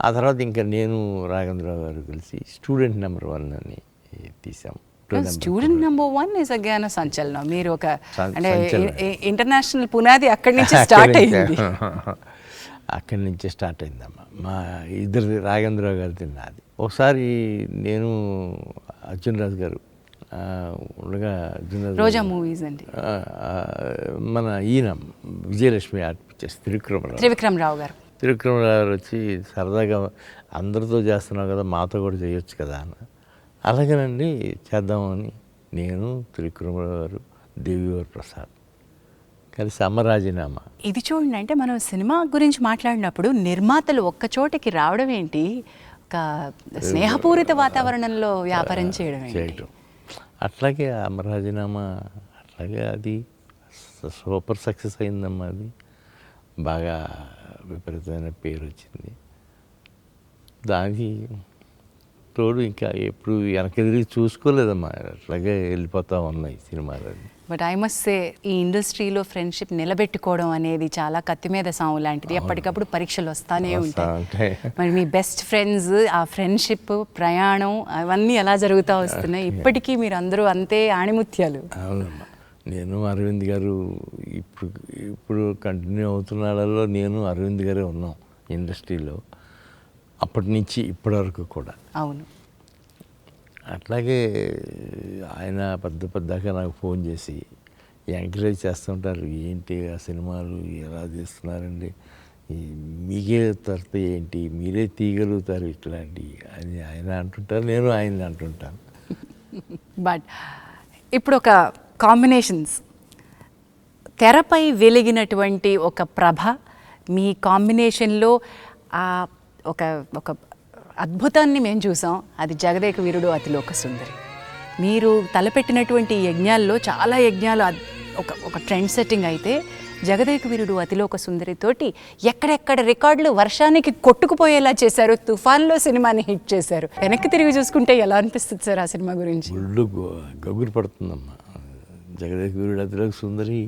ఆ తర్వాత ఇంకా నేను రాఘవేంద్రరావు గారు కలిసి స్టూడెంట్ నెంబర్ 1 అని తీసాం. స్టూడెంట్ నెంబర్ 1 ఇస్ అగైన్ సంచలనం. మీరు ఒక అంటే సంచలనం. ఇంటర్నేషనల్ పునాది అక్కడి నుంచి స్టార్ట్ అయింది. అక్కడి నుంచే స్టార్ట్ అయిందమ్మా. మా ఇద్దరిది, రాఘవేంద్రరావు గారిది నాది. ఒకసారి నేను అర్జున్ రాజు గారు ఉండగా, అర్జున్ రాజు రోజా మూవీస్ అండి, మన ఈయన విజయలక్ష్మి ఆర్ట్ పిక్చర్స్ త్రివిక్రమరావు గారు వచ్చి సరదాగా అందరితో చేస్తున్నావు కదా, మాతో కూడా చేయొచ్చు కదా అన్న. అలాగేనండి చేద్దామని నేను, త్రివిక్రమరావు గారు, దేవివర్ ప్రసాద్ కలిసి అమరాజీనామా. ఇది చూడండి, అంటే మనం సినిమా గురించి మాట్లాడినప్పుడు నిర్మాతలు ఒక్క చోటికి రావడం ఏంటి, ఒక స్నేహపూరిత వాతావరణంలో వ్యాపారం చేయడం ఏంటి. అట్లాగే అమరాజీనామా అట్లాగే అది సూపర్ సక్సెస్ అయిందమ్మా. అది బాగా విపరీతమైన పేరు వచ్చింది. దానికి తోడు ఇంకా ఎప్పుడు వెనకెదిరి చూసుకోలేదమ్మా, అట్లాగే వెళ్ళిపోతూ ఉన్నాయి సినిమాలు. బట్ ఐ మస్ట్ సే, ఈ ఇండస్ట్రీలో ఫ్రెండ్షిప్ నిలబెట్టుకోవడం అనేది చాలా కత్తి మీద సాము లాంటిది. ఎప్పటికప్పుడు పరీక్షలు వస్తానే ఉంటాయి. మరి మీ బెస్ట్ ఫ్రెండ్స్, ఆ ఫ్రెండ్షిప్, ప్రయాణం అవన్నీ ఎలా జరుగుతూ వస్తున్నాయి ఇప్పటికీ? మీరు అందరూ అంతే ఆణిముత్యాలు. అవునమ్మా. నేను అరవింద్ గారు ఇప్పుడు కంటిన్యూ అవుతున్నాళ్ళలో నేను అరవింద్ గారే ఉన్నాం ఇండస్ట్రీలో, అప్పటి నుంచి ఇప్పటి వరకు కూడా. అవును. అట్లాగే ఆయన పెద్దగా నాకు ఫోన్ చేసి ఎంకరేజ్ చేస్తుంటారు. ఏంటి ఆ సినిమాలు ఎలా తీస్తున్నారండి, మీకే తరత ఏంటి, మీరే తీయగలుగుతారు ఇట్లాంటి అని ఆయన అంటుంటారు, నేను ఆయన అంటుంటాను. బట్ ఇప్పుడు ఒక కాంబినేషన్స్, తెరపై వెలిగినటువంటి ఒక ప్రభ మీ కాంబినేషన్లో ఒక ఒక అద్భుతాన్ని మేము చూసాం. అది జగదేక వీరుడు అతిలోక సుందరి. మీరు తలపెట్టినటువంటి యజ్ఞాల్లో చాలా యజ్ఞాలు ఒక ట్రెండ్ సెట్టింగ్ అయితే, జగదేక వీరుడు అతిలోక సుందరితోటి ఎక్కడెక్కడ రికార్డులు వర్షానికి కొట్టుకుపోయేలా చేశారు. తుఫాన్లో సినిమాని హిట్ చేశారు. వెనక్కి తిరిగి చూసుకుంటే ఎలా అనిపిస్తుంది సార్ ఆ సినిమా గురించి? ఒళ్ళు గగురు పడుతుందమ్మా. జగదేక వీరుడు అతిలోక సుందరి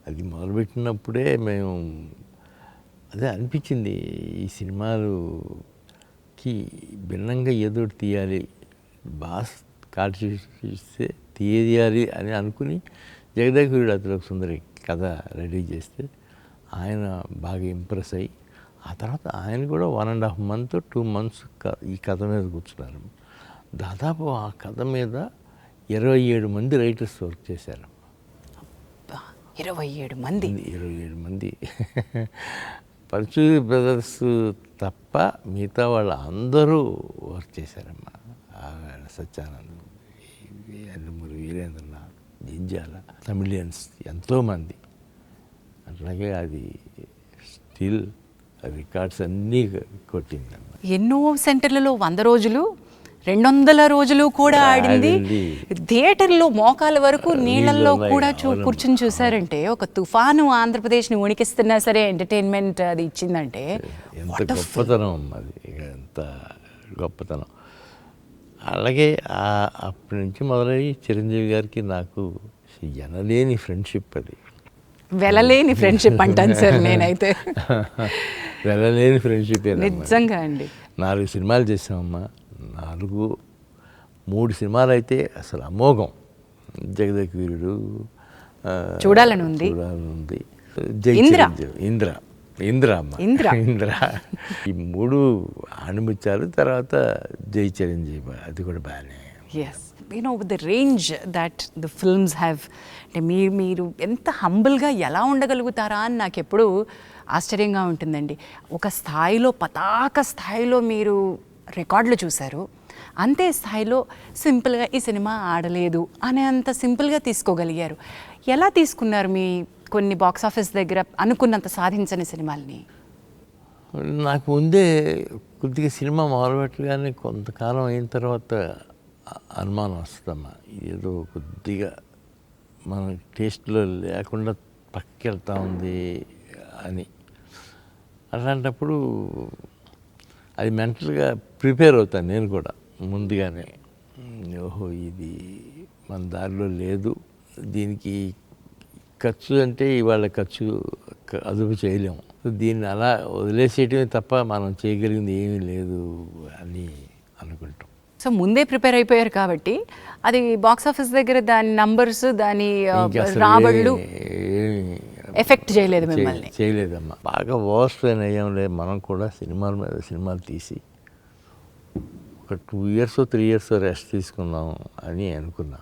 అది మొదలుపెట్టినప్పుడే మేము అదే అనిపించింది, ఈ సినిమాలుకి భిన్నంగా ఏదో తీయాలి, బాస్ కాల్చిస్తే తీయాలి అని అనుకుని జగదేక వీరుడు అతిలోక సుందరి కథ రెడీ చేస్తే ఆయన బాగా ఇంప్రెస్ అయ్యి, ఆ తర్వాత ఆయన కూడా 1.5 month 2 months ఈ కథ మీద కూర్చున్నారు. దాదాపు ఆ కథ మీద 27 మంది రైటర్స్ వర్క్ చేశారు. 27 మంది 27 మంది పరచూరి బ్రదర్స్ తప్ప మిగతా వాళ్ళు అందరూ వర్క్ చేశారమ్మా. సత్యానంద్, అల్లమూరి వీరేంద్రనాథ్, జింజాల, తమిళియన్స్ ఎంతోమంది. అట్లాగే అది స్టిల్ రికార్డ్స్ అన్నీ కొట్టిందమ్మా. ఎన్నో సెంటర్లలో 100 రోజులు 200 రోజులు కూడా ఆడింది. థియేటర్లో మోకాల వరకు నీళ్ళల్లో కూడా కూర్చుని చూసారంటే, ఒక తుఫాను ఆంధ్రప్రదేశ్ని ఉణికిస్తున్నా సరే ఎంటర్టైన్మెంట్ అది ఇచ్చిందంటే ఎంత గొప్పతనం అది, ఎంత గొప్పతనం. అలాగే అప్పటి నుంచి మొదలయ్యి చిరంజీవి గారికి నాకు ఎనలేని ఫ్రెండ్షిప్. అది వెలలేని ఫ్రెండ్షిప్ అంటాను సార్ నేనైతే. వెలలేని ఫ్రెండ్షిప్ నిజంగా అండి. 4 సినిమాలు చేసామమ్మా. 3 సినిమాలు అయితే అసలు అమోఘం. జగదేక వీరుడు చూడాలని ఉంది, ఇంద్ర ఈ 3 ఆణిముత్యాలు. తర్వాత జై చిరంజీవి అది కూడా బాగానే. Yes, the range that the films have. అంటే మీరు ఎంత హంబుల్గా ఎలా ఉండగలుగుతారా అని నాకు ఎప్పుడూ ఆశ్చర్యంగా ఉంటుందండి. ఒక స్థాయిలో, పతాక స్థాయిలో మీరు రికార్డులు చూశారు, అంతే స్థాయిలో సింపుల్గా ఈ సినిమా ఆడలేదు అనే అంత సింపుల్గా తీసుకోగలిగారు. ఎలా తీసుకున్నారు మీ కొన్ని బాక్స్ ఆఫీస్ దగ్గర అనుకున్నంత సాధించని సినిమాల్ని? నాకు ముందే కొద్దిగా సినిమా మొదలుపెట్టగానే కొంతకాలం అయిన తర్వాత అనుమానం వస్తుందమ్మా, ఏదో కొద్దిగా మన టేస్ట్లో లేకుండా పక్కకి వెళ్తూ ఉంది అని. అలాంటప్పుడు అది మెంటల్గా ప్రిపేర్ అవుతాను నేను కూడా ముందుగానే. ఓహో, ఇది మన దారిలో లేదు, దీనికి ఖర్చు అంటే ఇవాళ ఖర్చు అదుపు చేయలేము, సో దీన్ని అలా వదిలేసేయటమే తప్ప మనం చేయగలిగింది ఏమీ లేదు అని అనుకుంటాం. సో ముందే ప్రిపేర్ అయిపోయారు కాబట్టి అది బాక్స్ ఆఫీస్ దగ్గర దాని నంబర్స్ దాని ఇంకా అసలు రాబడులు ఏమీ ఎఫెక్ట్ చేయలేదు మిమ్మల్ని. చేయలేదమ్మా. బాగా వర్స్ట్ అయిన అయ్యాంలే, మనం కూడా సినిమాల మీద సినిమాలు తీసి ఒక 2 years 3 years రెస్ట్ తీసుకుందాం అని అనుకున్నా.